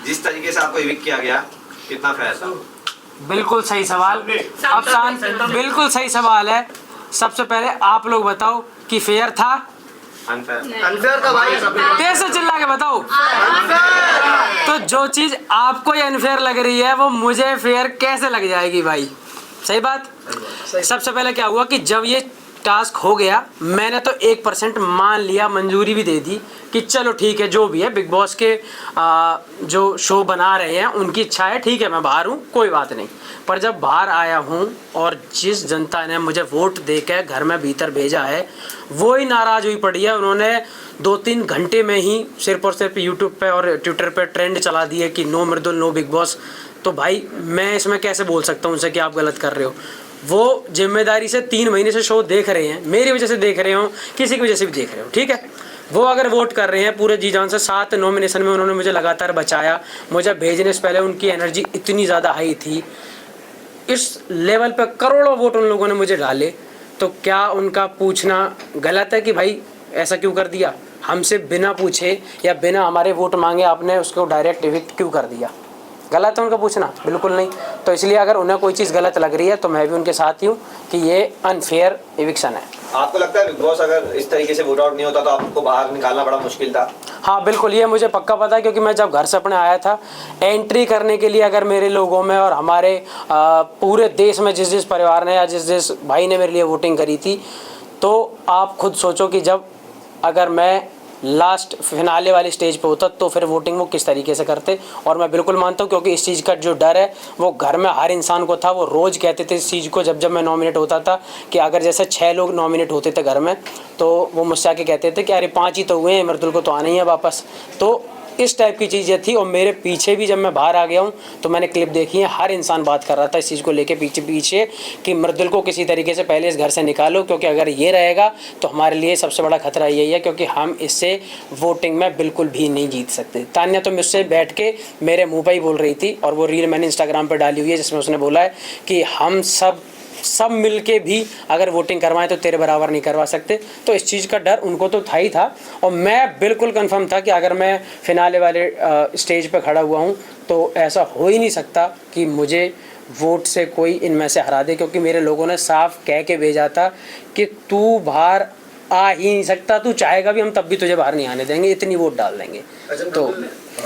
जिस तरीके से आपको इविक्ट किया गया, कितना फेयर था? बिल्कुल सही सवाल। अब बिल्कुल सही सवाल है। सबसे पहले आप लोग बताओ कि फेयर था? अनफेयर था भाई। कैसे चिल्ला के बताओ? तो जो चीज आपको ही अनफेयर लग रही है वो मुझे फेयर कैसे लग जाएगी भाई? सही बात। सबसे पहले क्या हुआ कि जब ये टास्क हो गया, मैंने तो 1% मान लिया, मंजूरी भी दे दी कि चलो ठीक है, जो भी है बिग बॉस के जो शो बना रहे हैं उनकी इच्छा है, ठीक है मैं बाहर हूँ, कोई बात नहीं। पर जब बाहर आया हूँ और जिस जनता ने मुझे वोट देकर घर में भीतर भेजा है वो ही नाराज़ हुई पड़ी है। उन्होंने 2-3 घंटे में ही सिर्फ और सिर्फ यूट्यूब पे और ट्विटर पे ट्रेंड चला दिए कि नो मृदुल नो बिग बॉस। तो भाई मैं इसमें कैसे बोल सकता हूँ उनसे कि आप गलत कर रहे हो? वो जिम्मेदारी से 3 महीने से शो देख रहे हैं, मेरी वजह से देख रहे हो, किसी की वजह से भी देख रहे हो, ठीक है। वो अगर वोट कर रहे हैं पूरे जी जान से, 7 नॉमिनेशन में उन्होंने मुझे लगातार बचाया। मुझे भेजने से पहले उनकी एनर्जी इतनी ज़्यादा हाई थी, इस लेवल पर करोड़ों वोट उन लोगों ने मुझे डाले। तो क्या उनका पूछना गलत है कि भाई ऐसा क्यों कर दिया? हमसे बिना पूछे या बिना हमारे वोट मांगे आपने उसको डायरेक्ट इविक्ट क्यों कर दिया? गलत है उनका पूछना? बिल्कुल नहीं। तो इसलिए अगर उन्हें कोई चीज़ गलत लग रही है तो मैं भी उनके साथ ही हूँ कि ये अनफेयर इविक्शन है। आपको लगता है बिग बॉस अगर इस तरीके से वोट आउट नहीं होता तो आपको बाहर निकालना बड़ा मुश्किल था? हाँ बिल्कुल, ये मुझे पक्का पता है, क्योंकि मैं जब घर से अपने आया था एंट्री करने के लिए, अगर मेरे लोगों में और हमारे पूरे देश में जिस जिस परिवार ने या जिस जिस भाई ने मेरे लिए वोटिंग करी थी, तो आप खुद सोचो कि जब अगर मैं लास्ट फिनाले वाली स्टेज पे होता तो फिर वोटिंग वो किस तरीके से करते। और मैं बिल्कुल मानता हूँ, क्योंकि इस चीज़ का जो डर है वो घर में हर इंसान को था। वो रोज़ कहते थे इस चीज़ को, जब मैं नॉमिनेट होता था कि अगर जैसे 6 लोग नॉमिनेट होते थे घर में, तो वो मुझसे आके कहते थे कि अरे 5 ही तो हुए हैं, मृदुल को तो आना ही है वापस। तो इस टाइप की चीज़ें थी। और मेरे पीछे भी जब मैं बाहर आ गया हूँ तो मैंने क्लिप देखी है, हर इंसान बात कर रहा था इस चीज़ को लेके पीछे कि मृदुल को किसी तरीके से पहले इस घर से निकालो, क्योंकि अगर ये रहेगा तो हमारे लिए सबसे बड़ा खतरा यही है, क्योंकि हम इससे वोटिंग में बिल्कुल भी नहीं जीत सकते। तान्या तो मुझसे बैठ के मेरे मुँह पर ही बोल रही थी, और वो रील मैंने इंस्टाग्राम पर डाली हुई है जिसमें उसने बोला है कि हम सब मिल के भी अगर वोटिंग करवाएं तो तेरे बराबर नहीं करवा सकते। तो इस चीज़ का डर उनको तो था ही था, और मैं बिल्कुल कंफर्म था कि अगर मैं फिनाले वाले स्टेज पे खड़ा हुआ हूं तो ऐसा हो ही नहीं सकता कि मुझे वोट से कोई इनमें से हरा दे, क्योंकि मेरे लोगों ने साफ कह के भेजा था कि तू बाहर आ ही नहीं सकता, तू चाहेगा भी हम तब भी तुझे बाहर नहीं आने देंगे, इतनी वोट डाल देंगे। अच्छा, तो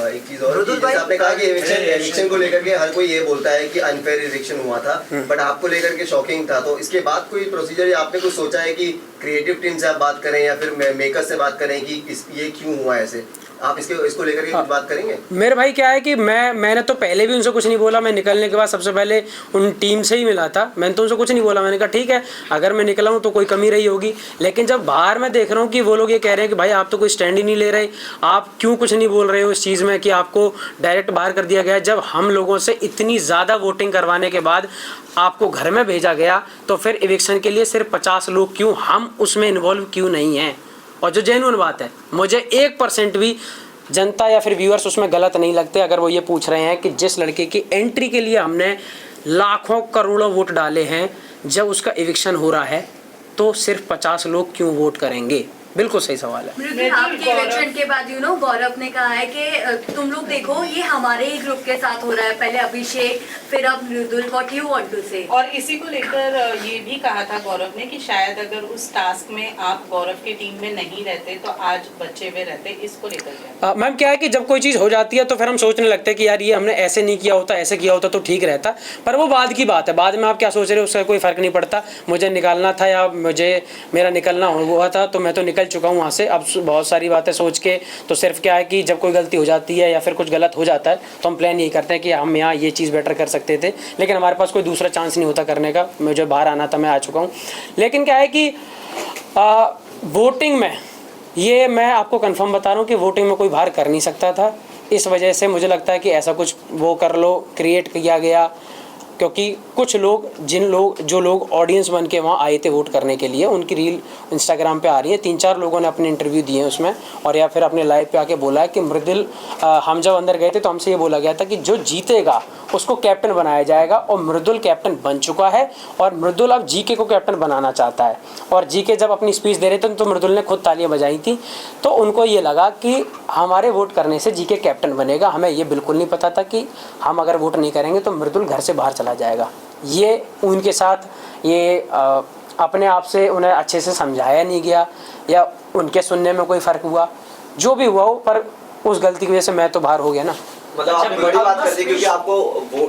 एक चीज और, जैसे आपने कहा कि इविक्शन को लेकर के हर कोई ये बोलता है कि अनफेयर इविक्शन हुआ था, बट आपको लेकर के शॉकिंग था। तो इसके बाद कोई प्रोसीजर या आपने कुछ सोचा है कि क्रिएटिव टीम से आप बात करें या फिर मेकर से बात करें कि ये क्यों हुआ ऐसे? आप इसको लेकर के कुछ बात करेंगे? मेरे भाई क्या है कि मैंने तो पहले भी उनसे कुछ नहीं बोला। मैं निकलने के बाद सबसे पहले उन टीम से ही मिला था, मैंने तो उनसे कुछ नहीं बोला। मैंने कहा ठीक है, अगर मैं निकला हूँ तो कोई कमी रही होगी। लेकिन जब बाहर मैं देख रहा हूँ कि वो लोग ये कह रहे हैं कि भाई आप तो कोई स्टैंड ही नहीं ले रहे, आप क्यों कुछ नहीं बोल रहे हो इस चीज़ में कि आपको डायरेक्ट बाहर कर दिया गया। जब हम लोगों से इतनी ज़्यादा वोटिंग करवाने के बाद आपको घर में भेजा गया, तो फिर इविक्शन के लिए सिर्फ 50 लोग क्यों, हम उसमें इन्वॉल्व क्यों नहीं हैं? और जो जेन्युइन बात है, मुझे 1% भी जनता या फिर व्यूअर्स उसमें गलत नहीं लगते अगर वो ये पूछ रहे हैं कि जिस लड़के की एंट्री के लिए हमने लाखों करोड़ों वोट डाले हैं, जब उसका इविक्शन हो रहा है तो सिर्फ 50 लोग क्यों वोट करेंगे? बिल्कुल सही सवाल है। आपके इलेक्शन के बाद गौरव ने कहा है कि तुम लोग देखो ये हमारे ही ग्रुप के साथ हो रहा है, पहले अभिषेक फिर अब मृदुल, व्हाट यू वांट टू से। और इसी को लेकर ये भी कहा था गौरव ने कि शायद अगर उस टास्क में आप गौरव की टीम में नहीं रहते तो आज बचे हुए रहते। इसको लेकर मैम क्या है कि जब कोई चीज़ हो जाती है तो फिर हम सोचने लगते हैं कि यार ये हमने ऐसे नहीं किया होता, ऐसे किया होता तो ठीक रहता। पर वो बाद की बात है, बाद में आप क्या सोच रहे हो उसका कोई फ़र्क नहीं पड़ता। मुझे निकालना था या मेरा निकलना हुआ था तो मैं तो निकल चुका हूँ वहाँ से। अब बहुत सारी बातें सोच के तो सिर्फ क्या है कि जब कोई गलती हो जाती है या फिर कुछ गलत हो जाता है तो हम प्लान यही करते हैं कि हम यहाँ ये चीज़ बेटर कर सकते थे, लेकिन हमारे पास कोई दूसरा चांस नहीं होता करने का। मुझे बाहर आना था, मैं आ चुका हूँ। लेकिन क्या है कि वोटिंग में ये मैं आपको कंफर्म बता रहा हूँ कि वोटिंग में कोई बाहर कर नहीं सकता था। इस वजह से मुझे लगता है कि ऐसा कुछ वो कर लो, क्रिएट किया गया, क्योंकि कुछ लोग जो लोग ऑडियंस बन के वहाँ आए थे वोट करने के लिए, उनकी रील इंस्टाग्राम पे आ रही है। 3-4 लोगों ने अपने इंटरव्यू दिए हैं उसमें, और या फिर अपने लाइव पे आके बोला है कि मृदुल, हम जब अंदर गए थे तो हमसे ये बोला गया था कि जो जीतेगा उसको कैप्टन बनाया जाएगा और मृदुल कैप्टन बन चुका है और मृदुल अब जीके को कैप्टन बनाना चाहता है। और जीके जब अपनी स्पीच दे रहे थे तो मृदुल ने खुद तालियां बजाई थी, तो उनको ये लगा कि हमारे वोट करने से जीके कैप्टन बनेगा। हमें ये बिल्कुल नहीं पता था कि हम अगर वोट नहीं करेंगे तो मृदुल घर से बाहर चला जाएगा। ये उनके साथ ये अपने आप से उन्हें अच्छे से समझाया नहीं गया या उनके सुनने में कोई फ़र्क हुआ, जो भी हुआ हो, पर उस गलती की वजह से मैं तो बाहर हो गया ना। मतलब आपने बड़ी बात कर दी, क्योंकि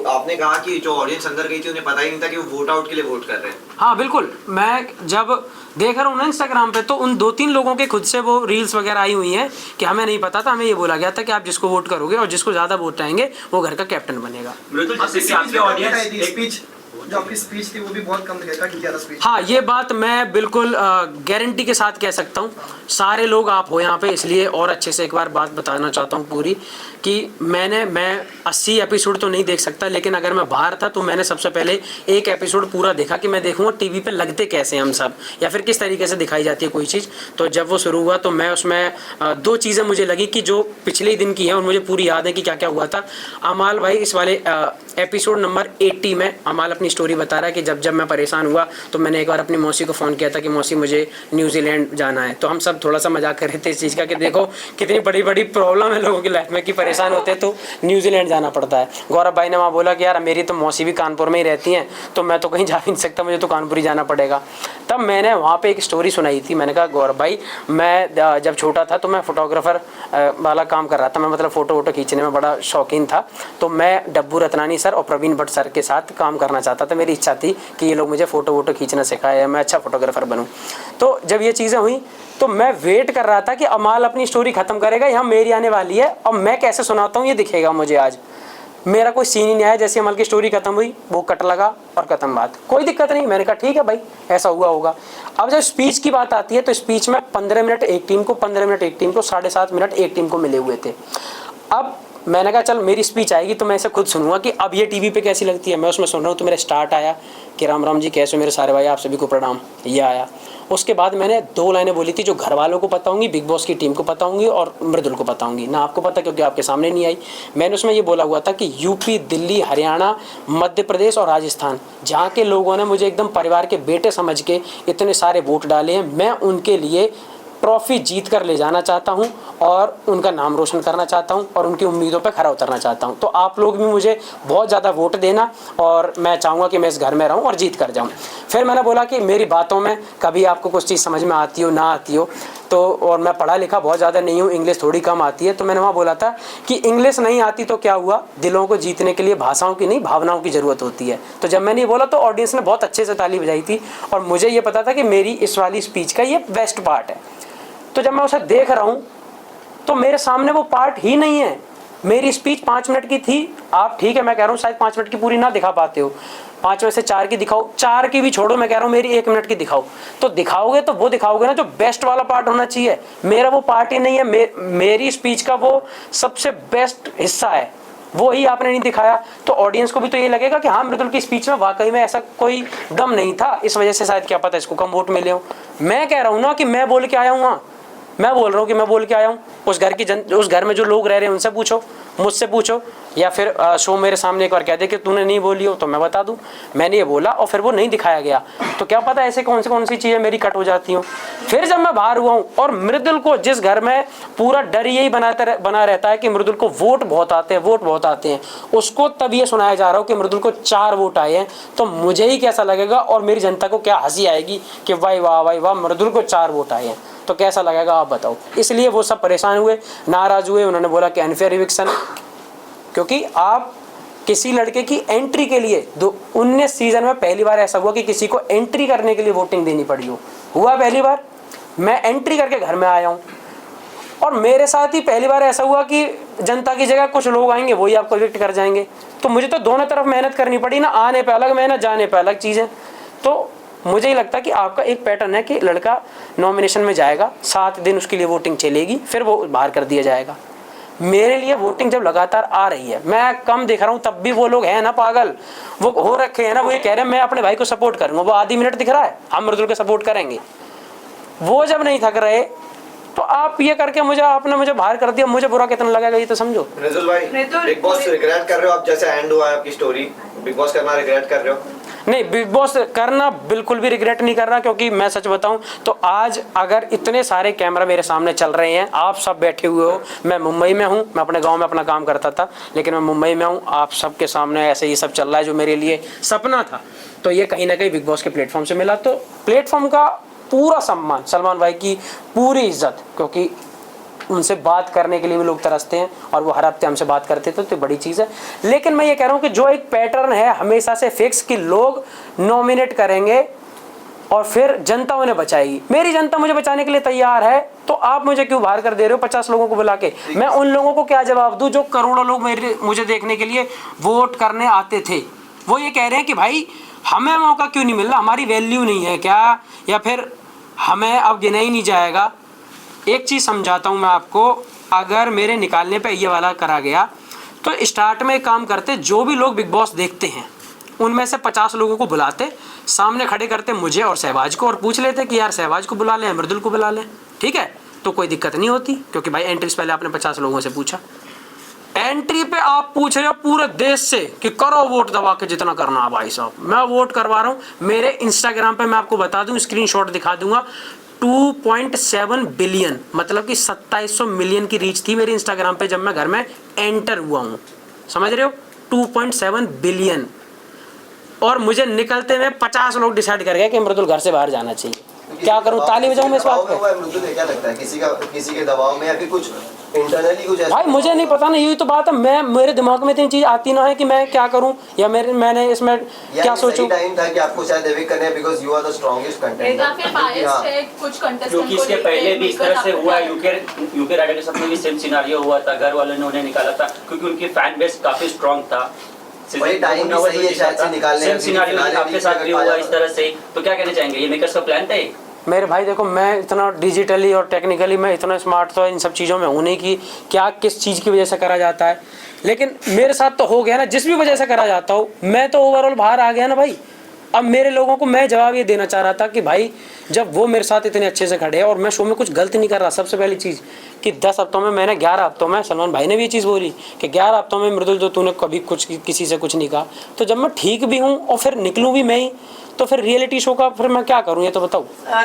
आपने कहा कि जो ऑडियंस अंदर गई थी उन्हें पता ही नहीं था कि वो वोट आउट के लिए वोट कर रहे हैं। हाँ बिल्कुल, मैं जब देख रहा हूँ ना इंस्टाग्राम पे तो उन 2-3 लोगों के खुद से वो रील्स वगैरह आई हुई हैं कि हमें नहीं पता था, हमें ये बोला गया था कि आप जिसको वोट करोगे और जिसको ज़्यादा वोट आएंगे वो घर का कैप्टन बनेगा। जो आपकी स्पीच थी वो भी बहुत कम दिखेगा कि ज़्यादा स्पीच। हाँ, ये बात मैं बिल्कुल गारंटी के साथ कह सकता हूँ। सारे लोग आप हो यहाँ पे, इसलिए और अच्छे से एक बार बात बताना चाहता हूँ पूरी कि मैं 80 एपिसोड तो नहीं देख सकता, लेकिन अगर मैं बाहर था तो मैंने सबसे पहले एक एपिसोड पूरा देखा कि मैं देखूँगा टीवी पे लगते कैसे हम सब, या फिर किस तरीके से दिखाई जाती है कोई चीज़। तो जब वो शुरू हुआ तो मैं उसमें 2 चीज़ें मुझे लगी कि जो पिछले दिन की है और मुझे पूरी याद है कि क्या क्या हुआ था। अमाल भाई इस वाले एपिसोड नंबर 80 में अमाल अपनी स्टोरी बता रहा है कि जब मैं परेशान हुआ तो मैंने एक बार अपनी मौसी को फ़ोन किया था कि मौसी मुझे न्यूजीलैंड जाना है। तो हम सब थोड़ा सा मजाक कर रहे थे इस चीज़ का कि देखो कितनी बड़ी बड़ी प्रॉब्लम है लोगों की लाइफ में कि परेशान होते हैं तो न्यूजीलैंड जाना पड़ता है। गौरव भाई ने वहाँ बोला कि यार मेरी तो मौसी भी कानपुर में ही रहती हैं, तो मैं तो कहीं जा नहीं सकता, मुझे तो कानपुर ही जाना पड़ेगा। तब मैंने वहाँ पर एक स्टोरी सुनाई थी। मैंने कहा गौरव भाई, मैं जब छोटा था तो मैं फ़ोटोग्राफ़र वाला काम कर रहा था, मैं मतलब फ़ोटो वोटो खींचने में बड़ा शौकीन था। तो मैं डब्बू रतनानी सर और प्रवीण भट्ट सर के साथ काम करना चाहता था। मेरी इच्छा थी कि ये लोग मुझे फ़ोटो वोटो खींचना सिखाए, मैं अच्छा फ़ोटोग्राफ़र बनूं। तो जब ये चीज़ें हुई तो मैं वेट कर रहा था कि अमाल अपनी स्टोरी ख़त्म करेगा, यहाँ मेरी आने वाली है और मैं कैसे सुनाता हूँ ये दिखेगा मुझे। आज मेरा कोई सीन ही नहीं आया, जैसे अमल की स्टोरी खत्म हुई वो कट लगा और खत्म बात, कोई दिक्कत नहीं। मैंने कहा ठीक है भाई, ऐसा हुआ होगा। अब जब स्पीच की बात आती है तो स्पीच में 15 मिनट एक टीम को, 15 मिनट एक टीम को, 7.5 मिनट एक टीम को मिले हुए थे। अब मैंने कहा चल मेरी स्पीच आएगी तो मैं इसे खुद सुनूंगा कि अब ये टीवी पे कैसी लगती है। मैं उसमें सुन रहा हूँ तो मेरा स्टार्ट आया कि राम राम जी कैसे हो मेरे सारे भाई, आप सभी को प्रणाम, ये आया। उसके बाद मैंने 2 लाइनें बोली थी जो घर वालों को पता होंगी, बिग बॉस की टीम को पता होंगी और मृदुल को पता होंगी, ना आपको पता क्योंकि आपके सामने नहीं आई। मैंने उसमें ये बोला हुआ था कि यूपी, दिल्ली, हरियाणा, मध्य प्रदेश और राजस्थान, जहाँ के लोगों ने मुझे एकदम परिवार के बेटे समझ के इतने सारे वोट डाले हैं, मैं उनके लिए ट्रॉफी जीत कर ले जाना चाहता हूं और उनका नाम रोशन करना चाहता हूं और उनकी उम्मीदों पर खरा उतरना चाहता हूं। तो आप लोग भी मुझे बहुत ज़्यादा वोट देना और मैं चाहूँगा कि मैं इस घर में रहूं और जीत कर जाऊं। फिर मैंने बोला कि मेरी बातों में कभी आपको कुछ चीज़ समझ में आती हो ना आती हो तो, और मैं पढ़ा लिखा बहुत ज़्यादा नहीं हूँ, इंग्लिश थोड़ी कम आती है। तो मैंने वहाँ बोला था कि इंग्लिश नहीं आती तो क्या हुआ, दिलों को जीतने के लिए भाषाओं की नहीं भावनाओं की ज़रूरत होती है। तो जब मैंने ये बोला तो ऑडियंस ने बहुत अच्छे से ताली बजाई थी और मुझे ये पता था कि मेरी इस वाली स्पीच का ये बेस्ट पार्ट है। तो जब मैं उसे देख रहा हूँ तो मेरे सामने वो पार्ट ही नहीं है। मेरी स्पीच 5 मिनट की थी, आप ठीक है मैं कह रहा हूँ शायद 5 मिनट की पूरी ना दिखा पाते हो, 5 में से 4 की दिखाओ, 4 की भी छोड़ो, मैं कह रहा हूँ मेरी 1 मिनट की दिखाओ। तो दिखाओगे तो वो दिखाओगे ना जो बेस्ट वाला पार्ट होना चाहिए। मेरा वो पार्ट ही नहीं है, मेरी स्पीच का वो सबसे बेस्ट हिस्सा है, वो ही आपने नहीं दिखाया। तो ऑडियंस को भी तो ये लगेगा कि हाँ मृदुल की स्पीच में वाकई में ऐसा कोई दम नहीं था, इस वजह से शायद क्या पता इसको कम वोट मिले हो। मैं कह रहा हूँ ना कि मैं बोल के आया हूँ, वहाँ मैं बोल रहा हूँ कि मैं बोल के आया हूँ। उस घर में जो लोग रह रहे हैं उनसे पूछो, मुझसे पूछो, या फिर शो मेरे सामने एक बार कह दे कि तूने नहीं बोली हो तो मैं बता दूँ मैंने ये बोला और फिर वो नहीं दिखाया गया। तो क्या पता ऐसे कौन सी चीज़ें मेरी कट हो जाती हूँ। फिर जब मैं बाहर हुआ हूँ और मृदुल को जिस घर में पूरा डर यही बना रहता है कि मृदुल को वोट बहुत आते हैं, उसको तब ये सुनाया जा रहा हो कि मृदुल को 4 वोट आए हैं, तो मुझे ही कैसा लगेगा और मेरी जनता को क्या हंसी आएगी कि भाई वाह मृदुल को 4 वोट आए हैं, तो कैसा लगेगा आप बताओ। इसलिए वो सब परेशान हुए, नाराज़ हुए, उन्होंने बोला कि अनफेयर इविक्शन, क्योंकि आप किसी लड़के की एंट्री के लिए 19 सीज़न में पहली बार ऐसा हुआ कि किसी को एंट्री करने के लिए वोटिंग देनी पड़ी हुआ पहली बार। मैं एंट्री करके घर में आया हूँ और मेरे साथ ही पहली बार ऐसा हुआ कि जनता की जगह कुछ लोग आएंगे वही आपको इविक्ट कर जाएंगे। तो मुझे तो दोनों तरफ मेहनत करनी पड़ी ना, आने पे अलग मेहनत, जाने पे अलग चीज़ें। तो मुझे ही लगता है कि आपका एक पैटर्न है कि लड़का नॉमिनेशन में जाएगा, 7 दिन उसके लिए वोटिंग चलेगी, फिर वो बाहर कर दिया जाएगा। मेरे लिए वोटिंग जब लगातार आ रही है, मैं कम दिख रहा हूँ तब भी वो लोग हैं ना पागल, वो हो रखे हैं ना, वो ये कह रहे हैं मैं अपने भाई को सपोर्ट करूँगा, वो आधी मिनट दिख रहा है हम मृदुल को सपोर्ट करेंगे। वो जब नहीं थक रहे तो आप ये करके मुझे आपने मुझे बाहर कर दिया, मुझे बुरा कितना लगेगा ये तो समझो। मृदुल भाई, बिग बॉस रिग्रेट कर रहे हो आप? जैसे एंड हुआ है आपकी स्टोरी, बिग बॉस करना रिग्रेट कर रहे हो? नहीं, बिग बॉस करना बिल्कुल भी रिग्रेट नहीं कर रहा, क्योंकि मैं सच बताऊं तो आज अगर इतने सारे कैमरा मेरे सामने चल रहे हैं, आप सब बैठे हुए हो, मैं मुंबई में हूं, मैं अपने गांव में अपना काम करता था, लेकिन मैं मुंबई में हूं, आप सबके सामने ऐसे ही सब चल रहा है जो मेरे लिए सपना था, तो ये कहीं ना कहीं बिग बॉस के प्लेटफॉर्म से मिला। तो प्लेटफॉर्म का पूरा सम्मान, सलमान भाई की पूरी इज्जत, क्योंकि उनसे बात करने के लिए भी लोग तरसते हैं और वो हर हफ्ते हमसे बात करते थे, तो बड़ी चीज़ है। लेकिन मैं ये कह रहा हूँ कि जो एक पैटर्न है हमेशा से फिक्स कि लोग नॉमिनेट करेंगे और फिर जनता उन्हें बचाएगी, मेरी जनता मुझे बचाने के लिए तैयार है, तो आप मुझे क्यों बाहर कर दे रहे हो 50 लोगों को बुला के? मैं उन लोगों को क्या जवाब दूँ जो करोड़ों लोग मुझे देखने के लिए वोट करने आते थे? वो ये कह रहे हैं कि भाई हमें मौका क्यों नहीं मिल रहा, हमारी वैल्यू नहीं है क्या, या फिर हमें अब गिना ही नहीं जाएगा। एक चीज़ समझाता हूँ मैं आपको, अगर मेरे निकालने पे ये वाला करा गया तो स्टार्ट में काम करते, जो भी लोग बिग बॉस देखते हैं उनमें से 50 लोगों को बुलाते, सामने खड़े करते मुझे और सहवाज को, और पूछ लेते कि यार सहवाज को बुला लें, मृदुल को बुला लें, ठीक है, तो कोई दिक्कत नहीं होती, क्योंकि भाई एंट्री से पहले आपने 50 लोगों से पूछा। एंट्री पे आप पूछ रहे हो पूरे देश से कि करो वोट दबा के जितना करना है भाई साहब, मैं वोट करवा रहा हूँ। मेरे इंस्टाग्राम पे मैं आपको बता दूं, स्क्रीनशॉट दिखा दूंगा, 2.7 बिलियन मतलब कि 2700 मिलियन की रीच थी मेरी इंस्टाग्राम पे जब मैं घर में एंटर हुआ हूँ, समझ रहे हो, 2.7 बिलियन। और मुझे निकलते में 50 लोग डिसाइड कर गए कि मृदुल घर से बाहर जाना चाहिए। क्या करूं, ताली बजाऊं मैं इस बात पे? मृदुल क्या लगता है, किसी के दबाव में या फिर कुछ इंटरनली कुछ ऐसा? भाई मुझे नहीं पता ना, यही तो बात है, मेरे दिमाग में इतनी चीज आती ना है कि मैं क्या करूं, या मैंने इसमें क्या सोचूं। टाइम था कि आपको शायद एविक्ट करना है because you are the strongest contestant, है कुछ कंटेस्टेंट, क्योंकि इसके पहले भी इस तरह से हुआ, यूके राइडर के साथ में भी सेम सिनेरियो हुआ था, घर वालों ने उन्हें निकाला था क्योंकि उनकी फैन बेस काफी स्ट्रांग था। टाइम भी सही है शायद से निकालने, सेम सिनेरियो आपके साथ भी हुआ इस तरह से, तो क्या कहना चाहेंगे, ये मेकर्स का प्लान था? मेरे भाई देखो, मैं इतना डिजिटली और टेक्निकली मैं इतना स्मार्ट तो इन सब चीज़ों में हूँ नहीं कि क्या किस चीज़ की वजह से करा जाता है, लेकिन मेरे साथ तो हो गया ना, जिस भी वजह से करा जाता हो, मैं तो ओवरऑल बाहर आ गया ना भाई। अब मेरे लोगों को मैं जवाब ये देना चाह रहा था कि भाई जब वो मेरे साथ इतने अच्छे से खड़े हैं और मैं शो में कुछ गलत नहीं कर रहा, सबसे पहली चीज़ कि 10 हफ्तों में मैंने 11 हफ्तों में, सलमान भाई ने भी ये चीज़ बोली कि 11 हफ्तों में मृदुल जो तूने कभी कुछ किसी से कुछ नहीं कहा, तो जब मैं ठीक भी हूँ और फिर निकलूँ भी मैं ही, तो फिर रियलिटी शो का फिर मैं क्या करूँ, ये तो बताओ।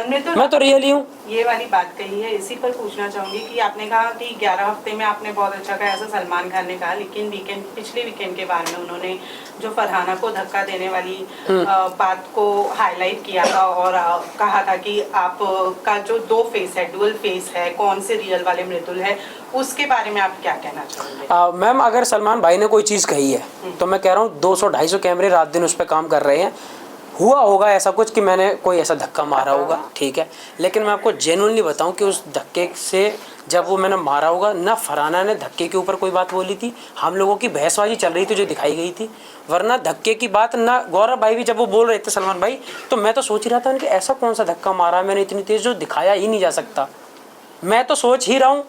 मैं तो रियली हूँ। ये वाली बात कही है, इसी पर पूछना चाहूंगी कि आपने कहा कि 11 हफ्ते में आपने बहुत अच्छा कहा, ऐसा सलमान खान ने कहा, लेकिन पिछले वीकेंड के बारे में उन्होंने जो फरहाना को धक्का देने वाली बात को हाईलाइट किया था और कहा था कि आपका जो 2 फेस है, डुअल फेस है, कौन से रियल वाले मृदुल है, उसके बारे में आप क्या कहना चाहोगे? मैम अगर सलमान भाई ने कोई चीज़ कही है तो मैं कह रहा हूँ 200-250 कैमरे रात दिन उस पर काम कर रहे हैं, हुआ होगा ऐसा कुछ कि मैंने कोई ऐसा धक्का मारा होगा, ठीक है, लेकिन मैं आपको जेन्युइनली बताऊं कि उस धक्के से जब वो मैंने मारा होगा ना, फरहाना ने धक्के के ऊपर कोई बात बोली थी, हम लोगों की बहसबाजी चल रही थी जो दिखाई गई थी, वरना धक्के की बात ना, गौरव भाई भी जब वो बोल रहे थे सलमान भाई, तो मैं तो सोच ही रहा था कि ऐसा कौन सा धक्का मारा मैंने इतनी तेज़ जो दिखाया ही नहीं जा सकता। मैं तो सोच ही रहा हूँ,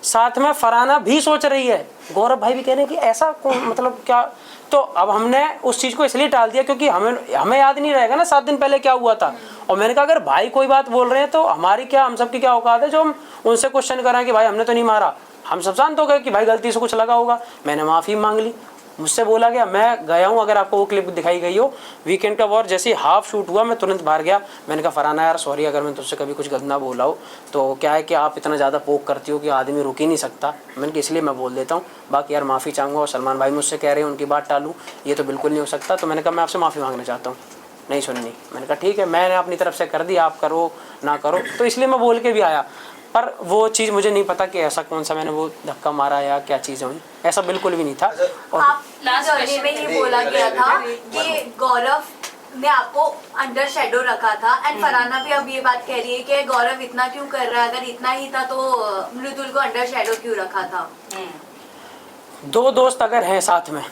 साथ में फरहाना भी सोच रही है, गौरव भाई भी कह रहे हैं कि ऐसा कौन, मतलब क्या। तो अब हमने उस चीज़ को इसलिए टाल दिया क्योंकि हमें याद नहीं रहेगा ना 7 दिन पहले क्या हुआ था, और मैंने कहा अगर भाई कोई बात बोल रहे हैं तो हमारी क्या, हम सब की क्या औकात है जो हम उनसे क्वेश्चन करें कि भाई हमने तो नहीं मारा। हम सब शांत हो गए कि भाई गलती से कुछ लगा होगा, मैंने माफ़ी मांग ली, मुझसे बोला गया, मैं गया हूँ, अगर आपको वो क्लिप दिखाई गई हो वीकेंड का वॉर, जैसे हाफ शूट हुआ मैं तुरंत बाहर गया, मैंने कहा फरहाना यार सॉरी अगर मैं तुझसे कभी कुछ गंदा बोला हो, तो क्या है कि आप इतना ज़्यादा पोक करती हो कि आदमी रुक ही नहीं सकता, मैंने इसलिए मैं बोल देता हूँ, बाकी यार माफ़ी चाहूँगा। और सलमान भाई मुझसे कह रहे हैं उनकी बात टालूँ, ये तो बिल्कुल नहीं हो सकता, तो मैंने कहा मैं आपसे माफ़ी मांगना चाहता हूँ, नहीं सुननी, मैंने कहा ठीक है, मैंने अपनी तरफ से कर दी, आप करो ना करो, तो इसलिए मैं बोल के भी आया, पर वो चीज़ मुझे नहीं पता कि ऐसा कौन सा मैंने वो धक्का मारा या क्या चीज़ हुई, ऐसा बिल्कुल भी नहीं था। और आप जर्नी में ही बोला गया था कि गौरव ने आपको अंडर शेडो रखा था, एंड फरहाना भी अब ये बात कह रही है कि गौरव इतना क्यों कर रहा है, अगर इतना ही था तो मृदुल को अंडर शेडो क्यों रखा था? 2 दोस्त अगर हैं साथ में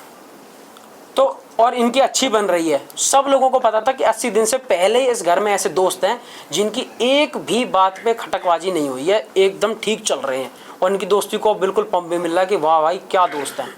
तो, और इनकी अच्छी बन रही है, सब लोगों को पता था कि 80 दिन से पहले ही इस घर में ऐसे दोस्त हैं जिनकी एक भी बात पे खटकबाजी नहीं हुई है, एकदम ठीक चल रहे हैं, और इनकी दोस्ती को बिल्कुल पंप भी मिल रहा है कि वाह भाई क्या दोस्त हैं।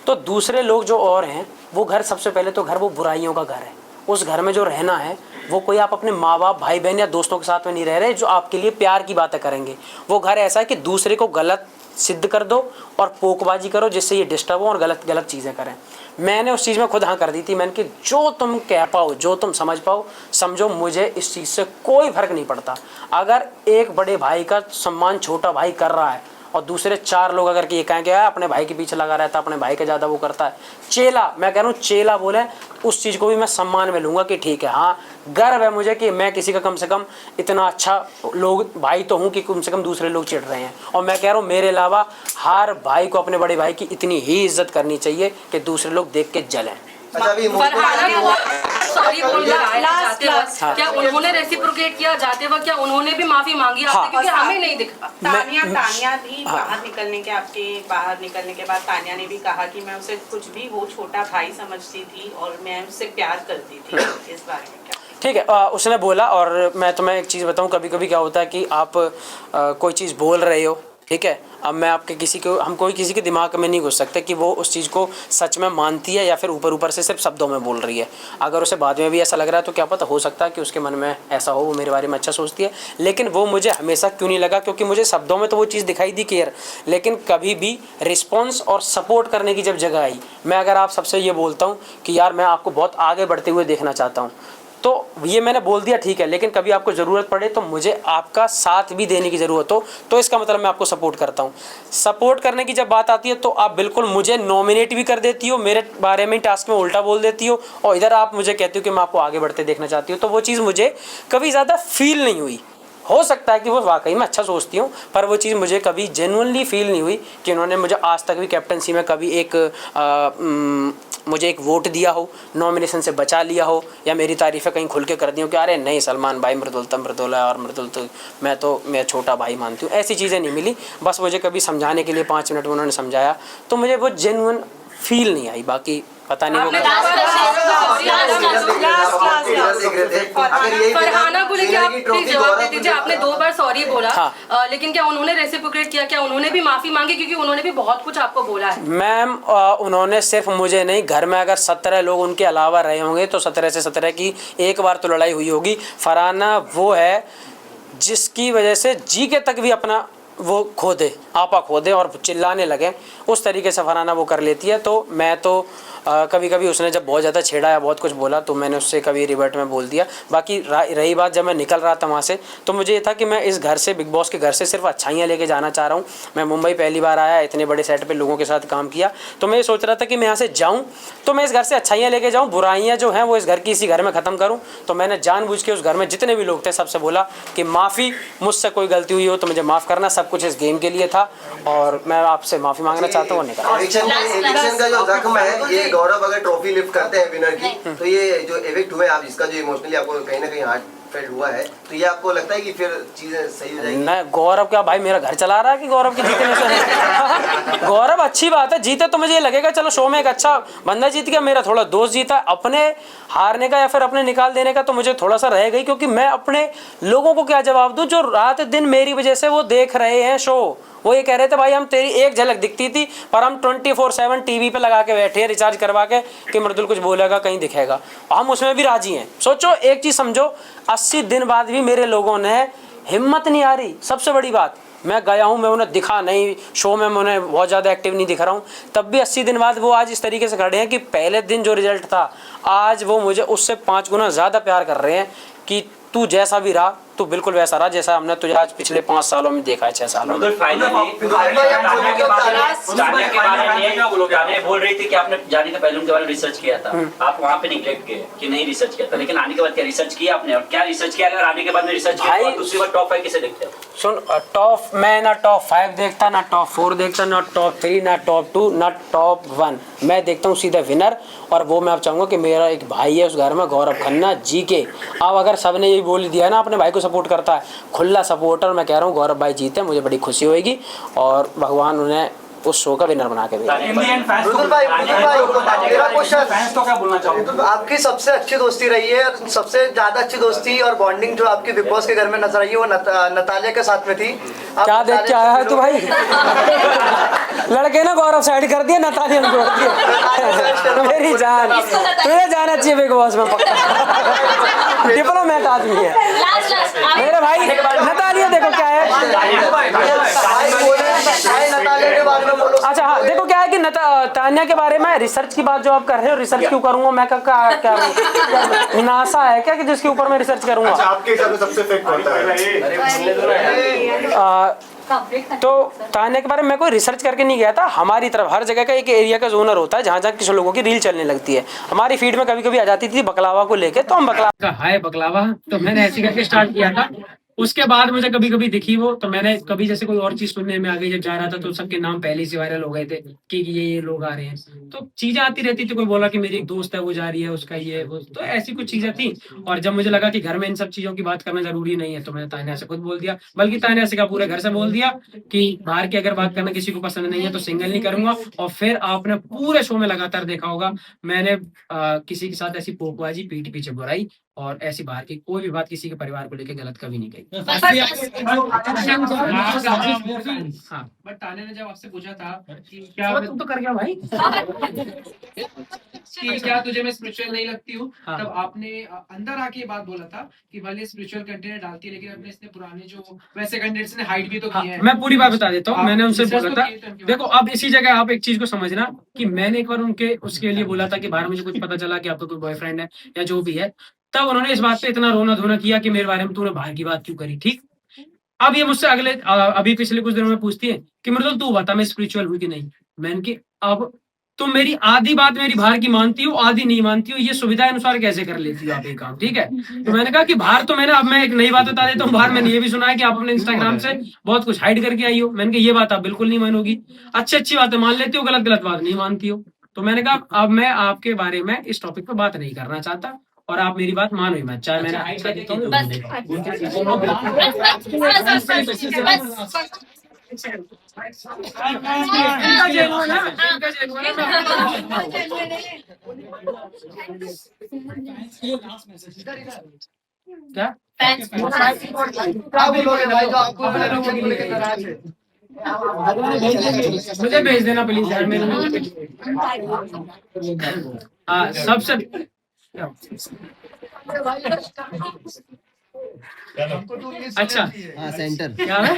तो दूसरे लोग जो और हैं वो घर, सबसे पहले तो घर वो बुराइयों का घर है, उस घर में जो रहना है वो कोई आप अपने माँ बाप भाई बहन या दोस्तों के साथ में नहीं रह रहे जो आपके लिए प्यार की बातें करेंगे। वो घर ऐसा है कि दूसरे को गलत सिद्ध कर दो और पोकबाजी करो जिससे ये डिस्टर्ब हो और गलत गलत चीज़ें करें। मैंने उस चीज़ में खुद हाँ कर दी थी। मैंने कि जो तुम कह पाओ, जो तुम समझ पाओ समझो, मुझे इस चीज़ से कोई फ़र्क नहीं पड़ता। अगर एक बड़े भाई का सम्मान छोटा भाई कर रहा है और दूसरे 4 लोग अगर ये कहें कि अपने भाई के पीछे लगा रहता है, अपने भाई का ज़्यादा वो करता है, चेला, मैं कह रहा हूँ चेला बोले, उस चीज़ को भी मैं सम्मान में लूँगा कि ठीक है, हाँ गर्व है मुझे कि मैं किसी का कम से कम इतना अच्छा लोग भाई तो हूँ कि कम से कम दूसरे लोग चिढ़ रहे हैं। और मैं कह रहा हूँ मेरे अलावा हर भाई को अपने बड़े भाई की इतनी ही इज्जत करनी चाहिए कि दूसरे लोग देख के जलें। अच्छा अभी सॉरी क्या उन्होंने रेसिप्रोकेट किया जाते वक्त? क्या उन्होंने भी माफी मांगी आपसे? क्योंकि हमें नहीं दिखा। तानिया भी बाहर निकलने के बाद तानिया ने भी कहा कि मैं उसे कुछ भी वो छोटा भाई समझती थी और मैं उससे प्यार करती थी। इस बारे में क्या? ठीक है, उसने बोला। और मैं तुम्हें एक चीज़ बताऊं, कभी कभी क्या होता है कि आप कोई चीज़ बोल रहे हो, ठीक है, अब मैं आपके हम कोई किसी के दिमाग में नहीं घुस सकते कि वो उस चीज़ को सच में मानती है या फिर ऊपर से सिर्फ शब्दों में बोल रही है। अगर उसे बाद में भी ऐसा लग रहा है तो क्या पता, हो सकता है कि उसके मन में ऐसा हो, वो मेरे बारे में अच्छा सोचती है। लेकिन वो मुझे हमेशा क्यों नहीं लगा, क्योंकि मुझे शब्दों में तो वो चीज़ दिखाई दी क्लियर, लेकिन कभी भी रिस्पॉन्स और सपोर्ट करने की जब जगह आई, मैं अगर आप सबसे ये बोलता हूँ कि यार मैं आपको बहुत आगे बढ़ते हुए देखना चाहता हूँ, तो ये मैंने बोल दिया ठीक है, लेकिन कभी आपको ज़रूरत पड़े तो मुझे आपका साथ भी देने की ज़रूरत हो तो इसका मतलब मैं आपको सपोर्ट करता हूँ। सपोर्ट करने की जब बात आती है तो आप बिल्कुल मुझे नॉमिनेट भी कर देती हो, मेरे बारे में टास्क में उल्टा बोल देती हो, और इधर आप मुझे कहती हो कि मैं आपको आगे बढ़ते देखना चाहती हूँ। तो वो चीज़ मुझे कभी ज़्यादा फील नहीं हुई। हो सकता है कि वो वाकई में अच्छा सोचती हूँ, पर वो चीज़ मुझे कभी जेन्युइनली फील नहीं हुई कि उन्होंने मुझे आज तक भी कैप्टनसी में कभी मुझे एक वोट दिया हो, नॉमिनेशन से बचा लिया हो, या मेरी तारीफ़ें कहीं खुल के कर दी हो कि अरे नहीं सलमान भाई मृदुल है और मृदुल तो मैं छोटा भाई मानती हूँ। ऐसी चीज़ें नहीं मिली। बस मुझे कभी समझाने के लिए 5 मिनट में उन्होंने समझाया तो मुझे वो जेन्युइन फील नहीं आई। बाकी पता नहीं वो फरहाना को लेकर आप प्लीज जवाब दे दीजिए। आपने 2 बार सॉरी बोला, लेकिन क्या उन्होंने रेसिप्रोकेट किया? क्या उन्होंने भी माफी मांगी? क्योंकि उन्होंने भी बहुत कुछ आपको बोला है। मैम उन्होंने सिर्फ मुझे नहीं, घर में अगर 17 लोग उनके अलावा रहे होंगे तो 17 से 17 की एक बार तो लड़ाई हुई होगी। फरहाना वो है जिसकी वजह से जी के तक भी अपना वो खो दे, आपा खो दे और चिल्लाने लगे, उस तरीके से फरहाना वो कर लेती है। तो मैं तो कभी कभी उसने जब बहुत ज़्यादा छेड़ा या बहुत कुछ बोला तो मैंने उससे कभी रिवर्ट में बोल दिया। बाकी रही बात जब मैं निकल रहा था वहाँ से, तो मुझे ये था कि मैं इस घर से, बिग बॉस के घर से सिर्फ अच्छाइयाँ लेके जाना चाह रहा हूँ। मैं मुंबई पहली बार आया, इतने बड़े सेट पे लोगों के साथ काम किया, तो मैं ये सोच रहा था कि मैं यहाँ से जाऊँ तो मैं इस घर से अच्छाइयाँ लेके जाऊँ, बुराइयाँ जो हैं वो इस घर की इसी घर में ख़त्म करूँ। तो मैंने जानबूझ के उस घर में जितने भी लोग थे सबसे बोला कि माफ़ी, मुझसे कोई गलती हुई हो तो मुझे माफ़ करना, सब कुछ इस गेम के लिए था और मैं आपसे माफ़ी मांगना चाहता हूँ। इलेक्शन का जो जख्म है, ये गौरव अगर ट्रॉफी लिफ्ट करते हैं विनर की, तो ये जो इवेक्ट हुए आप, इसका जो इमोशनली आपको कहीं ना कहीं हार्ट फेल्ट हुआ है, तो ये आपको लगता है कि फिर चीजें सही हो जाएंगी? नहीं, गौरव क्या भाई मेरा घर चला रहा है कि गौरव के जीतने से गौरव अच्छी बात है, जीते तो मुझे ये लगेगा चलो शो में एक अच्छा बंदा जीत गया, मेरा थोड़ा दोस्त जीता। अपने हारने का या फिर अपने निकाल देने का तो मुझे थोड़ा सा रह गई, क्योंकि मैं अपने लोगों को क्या जवाब दूं जो रात दिन मेरी वजह से वो देख रहे हैं शो। वो ये कह रहे थे भाई हम तेरी एक झलक दिखती थी पर हम 24/7 टीवी पे लगा के बैठे हैं रिचार्ज करवा के कि मृदुल कुछ बोलेगा कहीं दिखेगा, हम उसमें भी राजी हैं। सोचो एक चीज़ समझो, 80 दिन बाद भी मेरे लोगों ने हिम्मत नहीं आ रही। सबसे बड़ी बात, मैं गया हूँ, मैं उन्हें दिखा नहीं शो में, मैं उन्हें बहुत ज़्यादा एक्टिव नहीं दिख रहा हूँ, तब भी 80 दिन बाद वो आज इस तरीके से खड़े हैं कि पहले दिन जो रिजल्ट था आज वो मुझे उससे 5 गुना ज़्यादा प्यार कर रहे हैं कि तू जैसा भी रहा तू बिल्कुल वैसा रहा जैसा हमने तुझे आज पिछले 5 सालों में देखा है, 6 सालों में। बोल रही थी कि आपने जाने के पहले उनके बारे में रिसर्च किया था, आप वहाँ पे निगलेक्ट किए कि नहीं रिसर्च किया था, लेकिन आने के बाद क्या रिसर्च किया आपने और क्या रिसर्च किया? अगर आने के बाद में रिसर्च किया तो दूसरी बार टॉप 5 किसे देखते हो? सुन, टॉप मैं ना टॉप 5 देखता, ना टॉप 4 देखता, ना टॉप 3, ना टॉप 2, ना टॉप 1। मैं देखता हूँ सीधा विनर, और वो मैं आप चाहूँगा कि मेरा एक भाई है उस घर में, गौरव खन्ना जी के। अब अगर सबने यही बोल दिया ना अपने भाई को सपोर्ट करता है, खुला सपोर्टर, मैं कह रहा हूँ गौरव भाई जीते, मुझे बड़ी खुशी होगी और भगवान उन्हें उस शो का विनर बना के भेजा। रुदुल भाई मेरा क्वेश्चन, आपकी सबसे अच्छी दोस्ती रही है, सबसे ज्यादा अच्छी दोस्ती और बॉन्डिंग जो आपकी बिग बॉस के घर में नजर आई है वो नतालिया के साथ में थी। क्या देख के आया है तू भाई? लड़के ना गौरव साइड कर दिया, नतालिया ने छोड़ दिया। मेरी जान, तुझे जाना चाहिए बिग बॉस में, पक्का डिप्लोमेट आदमी है मेरे भाई। नतालिया देखो क्या है, अच्छा हाँ देखो क्या है कि तान्या के बारे में रिसर्च की बात जो आप कर रहे हो, रिसर्च क्यों करूंगा मैं? क्या नासा है क्या कि जिसके ऊपर मैं रिसर्च करूंगा? आपके हिसाब से सबसे फेक कौन है? तो तान्या के बारे में मैं कोई रिसर्च करके नहीं गया था। हमारी तरफ हर जगह का एक एरिया का जोनर होता है जहाँ जहाँ किसी लोगों की रील चलने लगती है। हमारी फीड में कभी कभी आ जाती थी बकलावा को लेके, तो हम बकलावा हाय बकलावा, तो मैंने ऐसे करके स्टार्ट किया था। उसके बाद मुझे कभी कभी दिखी वो, तो मैंने कभी जैसे कोई और चीज सुनने में आ गई, जब जा रहा था तो सबके नाम पहले से वायरल हो गए थे कि ये लोग आ रहे हैं, तो चीजें आती रहती थी। कोई बोला कि मेरी एक दोस्त है वो जा रही है, उसका ये वो, तो ऐसी कुछ चीजें थी। और जब मुझे लगा कि घर में इन सब चीजों की बात करना जरूरी नहीं है, तो मैंने तान्या से खुद बोल दिया, बल्कि तान्या से क्या पूरे घर से बोल दिया कि बाहर की अगर बात करना किसी को पसंद नहीं है तो सिंगल नहीं करूंगा। और फिर आपने पूरे शो में लगातार देखा होगा मैंने किसी के साथ ऐसी पोकबाजी पीठ पीछे बुराई और ऐसी बाहर की कोई भी बात किसी के परिवार को लेकर गलत कभी नहीं कही। हाँ, बट तान्या ने जब आपसे पूछा था कि क्या तुम तो कर गया भाई कि क्या तुझे मैं स्पिरिचुअल नहीं लगती हूँ, तब आपने अंदर आके ये बात बोला था कि भले स्पिरिचुअल कंटेंट डालती है लेकिन अपने इसने पुराने जो वैसे कंटेंट्स ने हाइड भी तो किए हैं। मैं पूरी बात बता देता हूँ। मैंने उनसे बोला था, देखो अब इसी जगह आप एक चीज को समझना कि मैंने एक बार उनके उसके लिए बोला था कि बाहर मुझे कुछ पता चला कि आपका कोई बॉयफ्रेंड है या जो भी है, तब उन्होंने इस बात पे इतना रोना धोना किया कि मेरे बारे में तूने बाहर की बात क्यों करी। ठीक, अब ये मुझसे अभी पिछले कुछ दिनों में पूछती है कि मृदुल तू बता मैं स्पिरिचुअल हूँ कि नहीं। मैंने कि अब तुम मेरी आधी बात मेरी बाहर की मानती हो, आधी नहीं मानती हो, ये सुविधा अनुसार कैसे कर लेती हो आप ये काम? ठीक है, तो मैंने कहा कि बाहर तो मैंने, अब मैं एक नई बात बता देता हूँ, बाहर मैंने ये भी सुना है कि आप अपने इंस्टाग्राम से बहुत कुछ हाइड करके आई हो। मैंने कहा ये बात आप बिल्कुल नहीं मानोगी, अच्छी बातें मान लेती हो, गलत गलत बात नहीं मानती हो। तो मैंने कहा अब मैं आपके बारे में इस टॉपिक पे बात नहीं करना चाहता और आप मेरी बात मानो ही मत, चाहे मैंने क्या मुझे भेज देना प्लीज यार मेरे। हाँ सबसे अच्छा हाँ सेंटर क्या है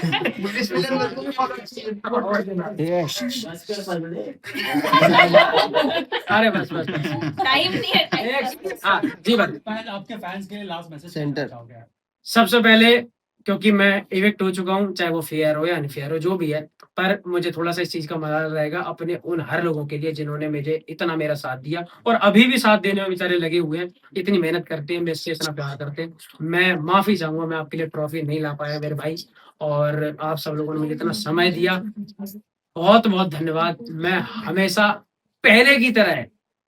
अरे बस टाइम नहीं है। हाँ जी बात आपके फैंस के लिए लास्ट मैसेज सेंटर। सबसे पहले क्योंकि मैं इवेक्ट हो चुका हूँ, चाहे वो फेयर हो या अनफेयर हो जो भी है, पर मुझे थोड़ा सा इस चीज का मजा रहेगा अपने उन हर लोगों के लिए जिन्होंने मुझे इतना मेरा साथ दिया और अभी भी साथ देने में बेचारे लगे हुए हैं, इतनी मेहनत करते हैं, मेरे से इतना प्यार करते हैं। मैं माफी चाहूंगा, मैं आपके लिए ट्रॉफी नहीं ला पाया मेरे भाई, और आप सब लोगों ने मुझे इतना समय दिया, बहुत बहुत धन्यवाद। मैं हमेशा पहले की तरह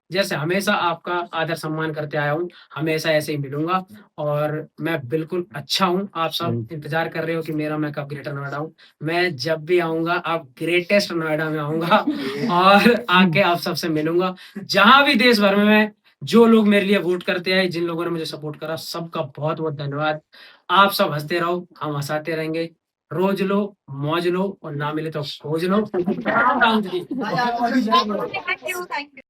जैसे हमेशा आपका आदर सम्मान करते आया हूँ, हमेशा ऐसे ही मिलूंगा और मैं बिल्कुल अच्छा हूँ। आप सब इंतजार कर रहे हो कि मेरा मैं कब ग्रेटर नोएडा हूँ। मैं जब भी आऊंगा आप ग्रेटेस्ट नोएडा में आऊंगा और आके आप सबसे मिलूंगा। जहां भी देश भर में मैं, जो लोग मेरे लिए वोट करते आए, जिन लोगों ने मुझे सपोर्ट करा, सबका बहुत बहुत धन्यवाद। आप सब हंसते रहो, हम हंसाते रहेंगे। रोज लो, मौज लो और ना मिले तो खोज लो। Thank you.